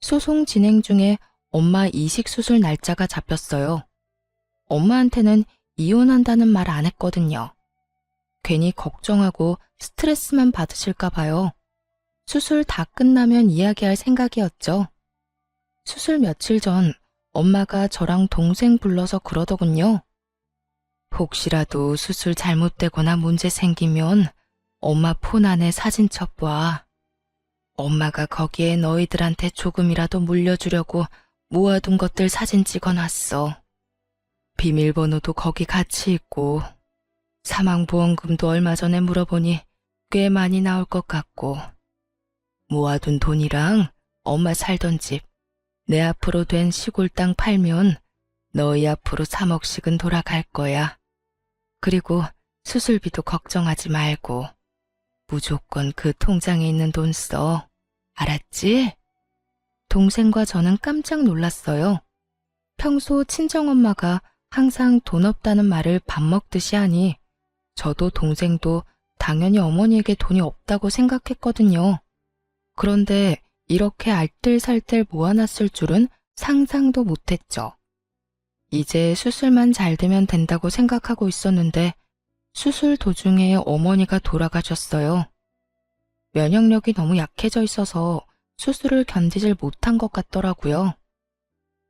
소송 진행 중에 엄마 이식 수술 날짜가 잡혔어요. 엄마한테는 이혼한다는 말 안 했거든요. 괜히 걱정하고 스트레스만 받으실까 봐요. 수술 다 끝나면 이야기할 생각이었죠. 수술 며칠 전 엄마가 저랑 동생 불러서 그러더군요. 혹시라도 수술 잘못되거나 문제 생기면 엄마 폰 안에 사진 첩봐. 엄마가 거기에 너희들한테 조금이라도 물려주려고 모아둔 것들 사진 찍어놨어. 비밀번호도 거기 같이 있고 사망보험금도 얼마 전에 물어보니 꽤 많이 나올 것 같고 모아둔 돈이랑 엄마 살던 집, 내 앞으로 된 시골 땅 팔면 너희 앞으로 3억씩은 돌아갈 거야. 그리고 수술비도 걱정하지 말고 무조건 그 통장에 있는 돈 써. 알았지? 동생과 저는 깜짝 놀랐어요. 평소 친정엄마가 항상 돈 없다는 말을 밥 먹듯이 하니 저도 동생도 당연히 어머니에게 돈이 없다고 생각했거든요. 그런데 이렇게 알뜰살뜰 모아놨을 줄은 상상도 못했죠. 이제 수술만 잘 되면 된다고 생각하고 있었는데 수술 도중에 어머니가 돌아가셨어요. 면역력이 너무 약해져 있어서 수술을 견디질 못한 것 같더라고요.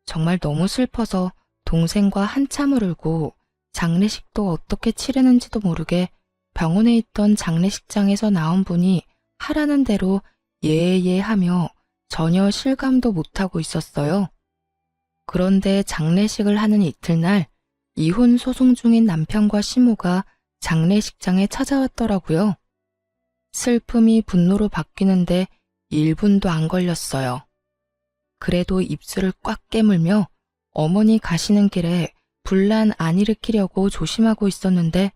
정말 너무 슬퍼서 동생과 한참을 울고 장례식도 어떻게 치르는지도 모르게 병원에 있던 장례식장에서 나온 분이 하라는 대로 예예 하며 전혀 실감도 못하고 있었어요. 그런데 장례식을 하는 이틀날 이혼 소송 중인 남편과 시모가 장례식장에 찾아왔더라고요. 슬픔이 분노로 바뀌는데 1분도 안 걸렸어요. 그래도 입술을 꽉 깨물며 어머니 가시는 길에 분란 안 일으키려고 조심하고 있었는데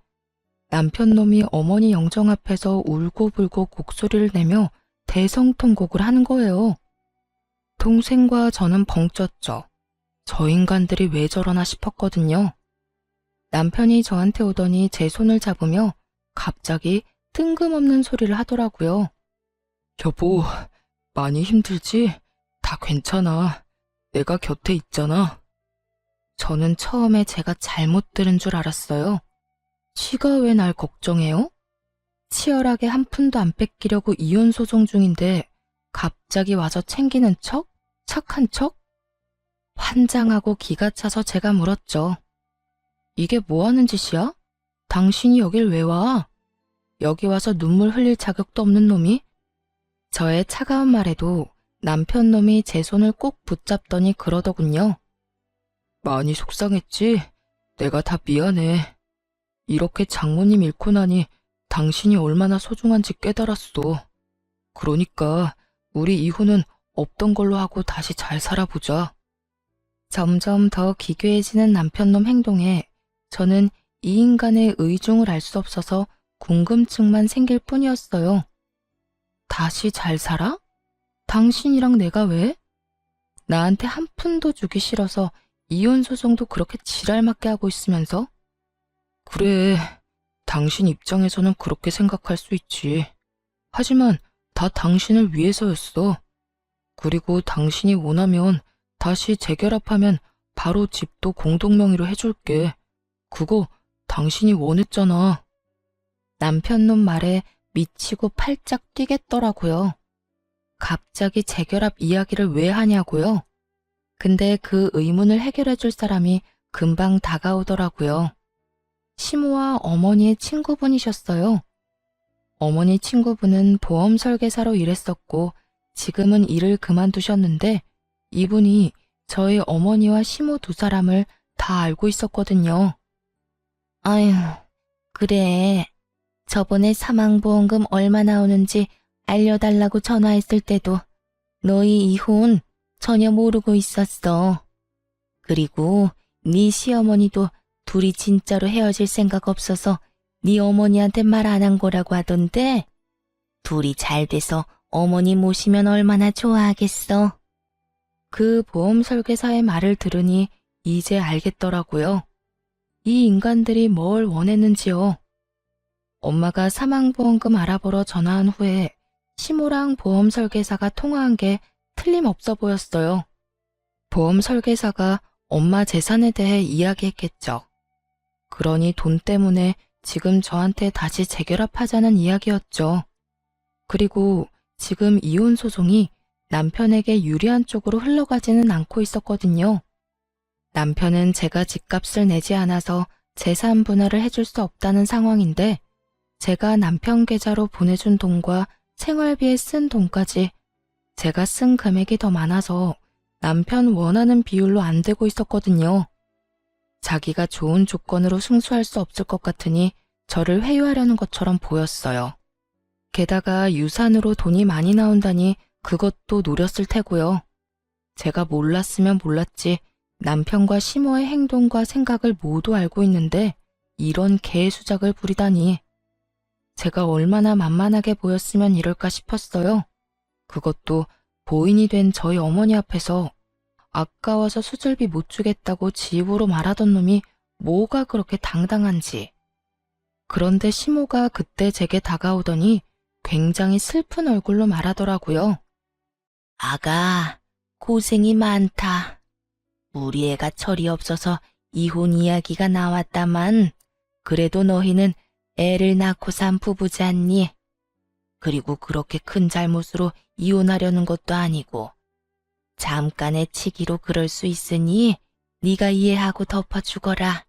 남편놈이 어머니 영정 앞에서 울고불고 곡소리를 내며 대성통곡을 하는 거예요. 동생과 저는 벙쪘죠. 저 인간들이 왜 저러나 싶었거든요. 남편이 저한테 오더니 제 손을 잡으며 갑자기 뜬금없는 소리를 하더라고요. 여보, 많이 힘들지? 다 괜찮아. 내가 곁에 있잖아. 저는 처음에 제가 잘못 들은 줄 알았어요. 지가 왜 날 걱정해요? 치열하게 한 푼도 안 뺏기려고 이혼 소송 중인데 갑자기 와서 챙기는 척? 착한 척? 환장하고 기가 차서 제가 물었죠. 이게 뭐 하는 짓이야? 당신이 여길 왜 와? 여기 와서 눈물 흘릴 자격도 없는 놈이? 저의 차가운 말에도 남편 놈이 제 손을 꼭 붙잡더니 그러더군요. 많이 속상했지? 내가 다 미안해. 이렇게 장모님 잃고 나니 당신이 얼마나 소중한지 깨달았어. 그러니까 우리 이혼은 없던 걸로 하고 다시 잘 살아보자. 점점 더 기괴해지는 남편놈 행동에 저는 이 인간의 의중을 알 수 없어서 궁금증만 생길 뿐이었어요. 다시 잘 살아? 당신이랑 내가 왜? 나한테 한 푼도 주기 싫어서 이혼 소송도 그렇게 지랄맞게 하고 있으면서? 그래, 당신 입장에서는 그렇게 생각할 수 있지. 하지만 다 당신을 위해서였어. 그리고 당신이 원하면 다시 재결합하면 바로 집도 공동명의로 해줄게. 그거 당신이 원했잖아. 남편놈 말에 미치고 팔짝 뛰겠더라고요. 갑자기 재결합 이야기를 왜 하냐고요? 근데 그 의문을 해결해 줄 사람이 금방 다가오더라고요. 시모와 어머니의 친구분이셨어요. 어머니 친구분은 보험 설계사로 일했었고 지금은 일을 그만두셨는데 이분이 저희 어머니와 시모 두 사람을 다 알고 있었거든요. 아휴, 그래. 저번에 사망보험금 얼마 나오는지 알려달라고 전화했을 때도 너희 이혼 전혀 모르고 있었어. 그리고 네 시어머니도 둘이 진짜로 헤어질 생각 없어서 네 어머니한테 말 안 한 거라고 하던데 둘이 잘 돼서 어머니 모시면 얼마나 좋아하겠어. 그 보험 설계사의 말을 들으니 이제 알겠더라고요. 이 인간들이 뭘 원했는지요. 엄마가 사망보험금 알아보러 전화한 후에 시모랑 보험 설계사가 통화한 게 틀림없어 보였어요. 보험 설계사가 엄마 재산에 대해 이야기했겠죠. 그러니 돈 때문에 지금 저한테 다시 재결합하자는 이야기였죠. 그리고 지금 이혼 소송이 남편에게 유리한 쪽으로 흘러가지는 않고 있었거든요. 남편은 제가 집값을 내지 않아서 재산 분할을 해줄 수 없다는 상황인데 제가 남편 계좌로 보내준 돈과 생활비에 쓴 돈까지 제가 쓴 금액이 더 많아서 남편 원하는 비율로 안 되고 있었거든요. 자기가 좋은 조건으로 승수할 수 없을 것 같으니 저를 회유하려는 것처럼 보였어요. 게다가 유산으로 돈이 많이 나온다니 그것도 노렸을 테고요. 제가 몰랐으면 몰랐지 남편과 시모의 행동과 생각을 모두 알고 있는데 이런 개수작을 부리다니. 제가 얼마나 만만하게 보였으면 이럴까 싶었어요. 그것도 보인이 된 저희 어머니 앞에서 아까워서 수술비 못 주겠다고 지 입으로 말하던 놈이 뭐가 그렇게 당당한지. 그런데 시모가 그때 제게 다가오더니 굉장히 슬픈 얼굴로 말하더라고요. 아가, 고생이 많다. 우리 애가 철이 없어서 이혼 이야기가 나왔다만 그래도 너희는 애를 낳고 산 부부잖니. 그리고 그렇게 큰 잘못으로 이혼하려는 것도 아니고 잠깐의 치기로 그럴 수 있으니 네가 이해하고 덮어주거라.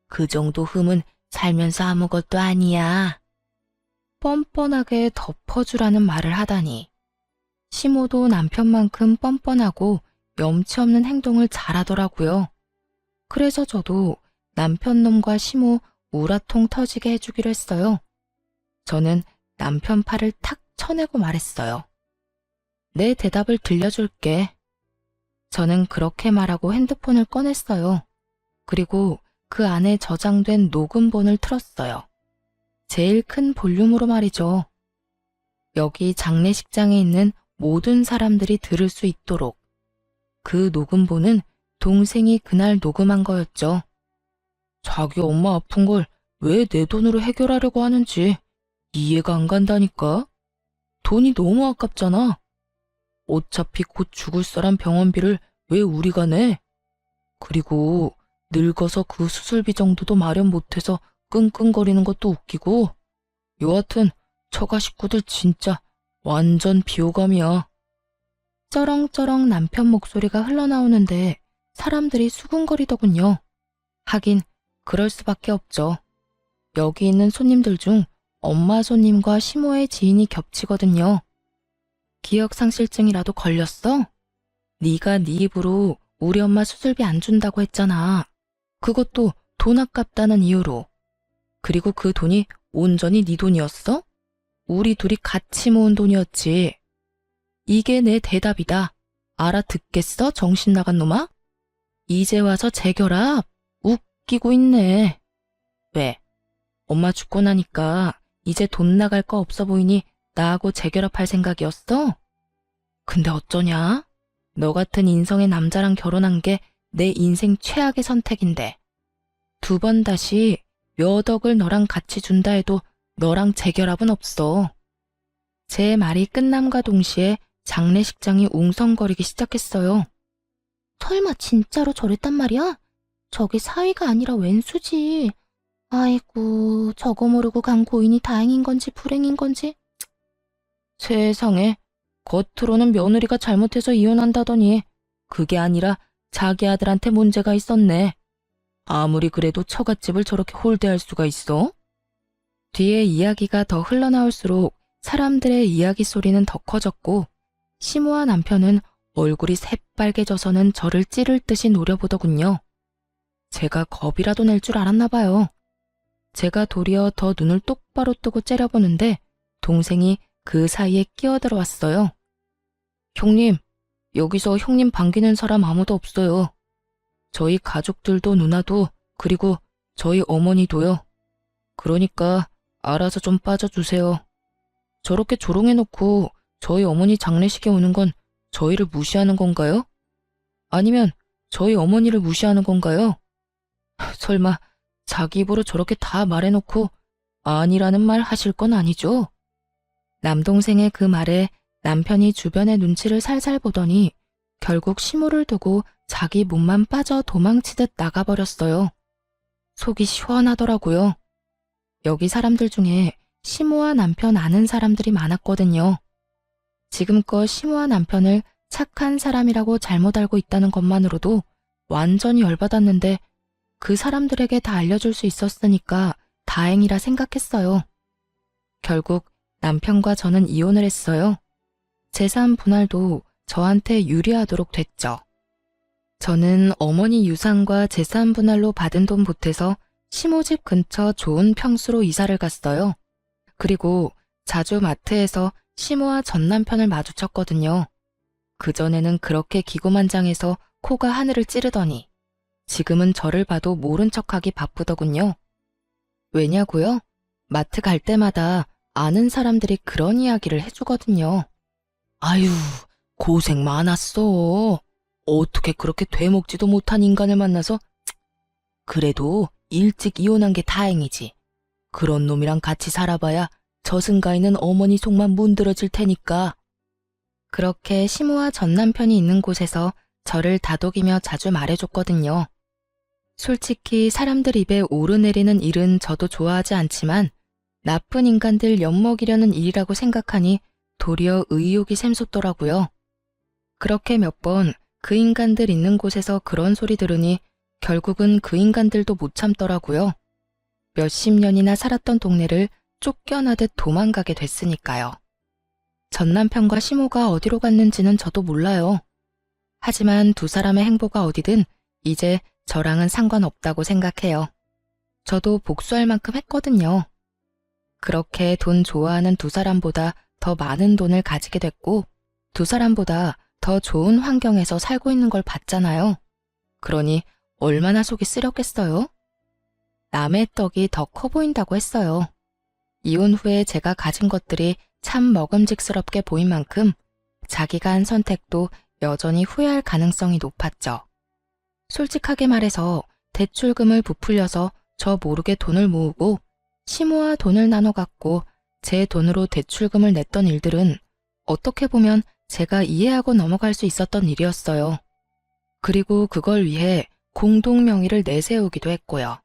그 정도 흠은 살면서 아무것도 아니야. 뻔뻔하게 덮어주라는 말을 하다니. 시모도 남편만큼 뻔뻔하고 염치 없는 행동을 잘하더라고요. 그래서 저도 남편 놈과 시모 우라통 터지게 해주기로 했어요. 저는 남편 팔을 탁 쳐내고 말했어요. 내 대답을 들려줄게. 저는 그렇게 말하고 핸드폰을 꺼냈어요. 그리고 그 안에 저장된 녹음본을 틀었어요. 제일 큰 볼륨으로 말이죠. 여기 장례식장에 있는 모든 사람들이 들을 수 있도록. 그 녹음본은 동생이 그날 녹음한 거였죠. 자기 엄마 아픈 걸 왜 내 돈으로 해결하려고 하는지 이해가 안 간다니까. 돈이 너무 아깝잖아. 어차피 곧 죽을 사람 병원비를 왜 우리가 내? 그리고 늙어서 그 수술비 정도도 마련 못해서 끙끙거리는 것도 웃기고 여하튼 처가 식구들 진짜 완전 비호감이야. 쩌렁쩌렁 남편 목소리가 흘러나오는데 사람들이 수군거리더군요. 하긴 그럴 수밖에 없죠. 여기 있는 손님들 중 엄마 손님과 시모의 지인이 겹치거든요. 기억상실증이라도 걸렸어? 네가 네 입으로 우리 엄마 수술비 안 준다고 했잖아. 그것도 돈 아깝다는 이유로. 그리고 그 돈이 온전히 네 돈이었어? 우리 둘이 같이 모은 돈이었지. 이게 내 대답이다. 알아듣겠어, 정신 나간 놈아? 이제 와서 재결합? 웃기고 있네. 왜? 엄마 죽고 나니까 이제 돈 나갈 거 없어 보이니 나하고 재결합할 생각이었어? 근데 어쩌냐? 너 같은 인성의 남자랑 결혼한 게 내 인생 최악의 선택인데. 2번 다시 몇 억을 너랑 같이 준다 해도 너랑 재결합은 없어. 제 말이 끝남과 동시에 장례식장이 웅성거리기 시작했어요. 설마 진짜로 저랬단 말이야? 저게 사위가 아니라 웬수지. 아이고, 저거 모르고 간 고인이 다행인 건지 불행인 건지. 세상에, 겉으로는 며느리가 잘못해서 이혼한다더니 그게 아니라 자기 아들한테 문제가 있었네. 아무리 그래도 처갓집을 저렇게 홀대할 수가 있어? 뒤에 이야기가 더 흘러나올수록 사람들의 이야기 소리는 더 커졌고 시모와 남편은 얼굴이 새빨개져서는 저를 찌를 듯이 노려보더군요. 제가 겁이라도 낼 줄 알았나 봐요. 제가 도리어 더 눈을 똑바로 뜨고 째려보는데 동생이 그 사이에 끼어들어왔어요. 형님, 여기서 형님 반기는 사람 아무도 없어요. 저희 가족들도 누나도 그리고 저희 어머니도요. 그러니까 알아서 좀 빠져주세요. 저렇게 조롱해놓고 저희 어머니 장례식에 오는 건 저희를 무시하는 건가요? 아니면 저희 어머니를 무시하는 건가요? 설마 자기 입으로 저렇게 다 말해놓고 아니라는 말 하실 건 아니죠? 남동생의 그 말에 남편이 주변의 눈치를 살살 보더니 결국 시모를 두고 자기 몸만 빠져 도망치듯 나가버렸어요. 속이 시원하더라고요. 여기 사람들 중에 시모와 남편 아는 사람들이 많았거든요. 지금껏 시모와 남편을 착한 사람이라고 잘못 알고 있다는 것만으로도 완전히 열받았는데 그 사람들에게 다 알려줄 수 있었으니까 다행이라 생각했어요. 결국 남편과 저는 이혼을 했어요. 재산 분할도 저한테 유리하도록 됐죠. 저는 어머니 유산과 재산 분할로 받은 돈 보태서 시모집 근처 좋은 평수로 이사를 갔어요. 그리고 자주 마트에서 시모와 전 남편을 마주쳤거든요. 그전에는 그렇게 기고만장해서 코가 하늘을 찌르더니 지금은 저를 봐도 모른 척하기 바쁘더군요. 왜냐고요? 마트 갈 때마다 아는 사람들이 그런 이야기를 해주거든요. 아유, 고생 많았어. 어떻게 그렇게 되먹지도 못한 인간을 만나서. 그래도 일찍 이혼한 게 다행이지. 그런 놈이랑 같이 살아봐야 저승가에는 어머니 속만 문드러질 테니까. 그렇게 시모와 전 남편이 있는 곳에서 저를 다독이며 자주 말해줬거든요. 솔직히 사람들 입에 오르내리는 일은 저도 좋아하지 않지만 나쁜 인간들 엿먹이려는 일이라고 생각하니 도리어 의욕이 샘솟더라고요. 그렇게 몇 번 그 인간들 있는 곳에서 그런 소리 들으니 결국은 그 인간들도 못 참더라고요. 몇십 년이나 살았던 동네를 쫓겨나듯 도망가게 됐으니까요. 전 남편과 시모가 어디로 갔는지는 저도 몰라요. 하지만 두 사람의 행보가 어디든 이제 저랑은 상관없다고 생각해요. 저도 복수할 만큼 했거든요. 그렇게 돈 좋아하는 두 사람보다 더 많은 돈을 가지게 됐고 두 사람보다 더 좋은 환경에서 살고 있는 걸 봤잖아요. 그러니 얼마나 속이 쓰렸겠어요? 남의 떡이 더 커 보인다고 했어요. 이혼 후에 제가 가진 것들이 참 먹음직스럽게 보인 만큼 자기가 한 선택도 여전히 후회할 가능성이 높았죠. 솔직하게 말해서 대출금을 부풀려서 저 모르게 돈을 모으고 시모와 돈을 나눠 갖고 제 돈으로 대출금을 냈던 일들은 어떻게 보면 제가 이해하고 넘어갈 수 있었던 일이었어요. 그리고 그걸 위해 공동 명의를 내세우기도 했고요.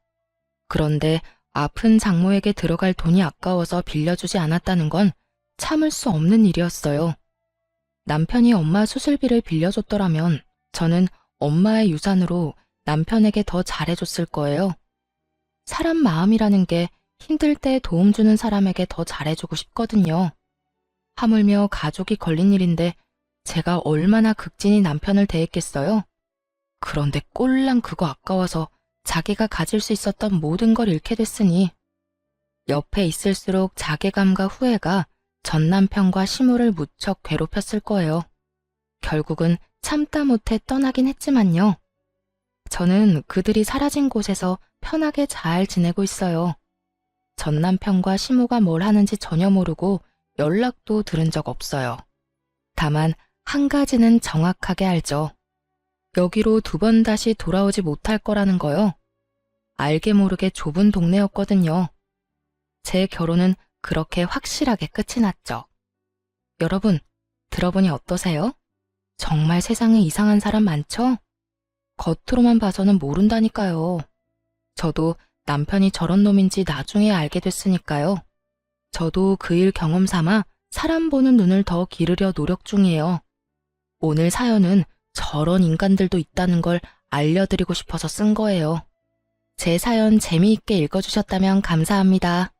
그런데 아픈 장모에게 들어갈 돈이 아까워서 빌려주지 않았다는 건 참을 수 없는 일이었어요. 남편이 엄마 수술비를 빌려줬더라면 저는 엄마의 유산으로 남편에게 더 잘해줬을 거예요. 사람 마음이라는 게 힘들 때 도움 주는 사람에게 더 잘해주고 싶거든요. 하물며 가족이 걸린 일인데 제가 얼마나 극진히 남편을 대했겠어요? 그런데 꼴랑 그거 아까워서 자기가 가질 수 있었던 모든 걸 잃게 됐으니 옆에 있을수록 자괴감과 후회가 전 남편과 시모를 무척 괴롭혔을 거예요. 결국은 참다 못해 떠나긴 했지만요. 저는 그들이 사라진 곳에서 편하게 잘 지내고 있어요. 전 남편과 시모가 뭘 하는지 전혀 모르고 연락도 들은 적 없어요. 다만 한 가지는 정확하게 알죠. 여기로 두 번 다시 돌아오지 못할 거라는 거요. 알게 모르게 좁은 동네였거든요. 제 결혼은 그렇게 확실하게 끝이 났죠. 여러분, 들어보니 어떠세요? 정말 세상에 이상한 사람 많죠? 겉으로만 봐서는 모른다니까요. 저도 남편이 저런 놈인지 나중에 알게 됐으니까요. 저도 그 일 경험 삼아 사람 보는 눈을 더 기르려 노력 중이에요. 오늘 사연은 저런 인간들도 있다는 걸 알려드리고 싶어서 쓴 거예요. 제 사연 재미있게 읽어주셨다면 감사합니다.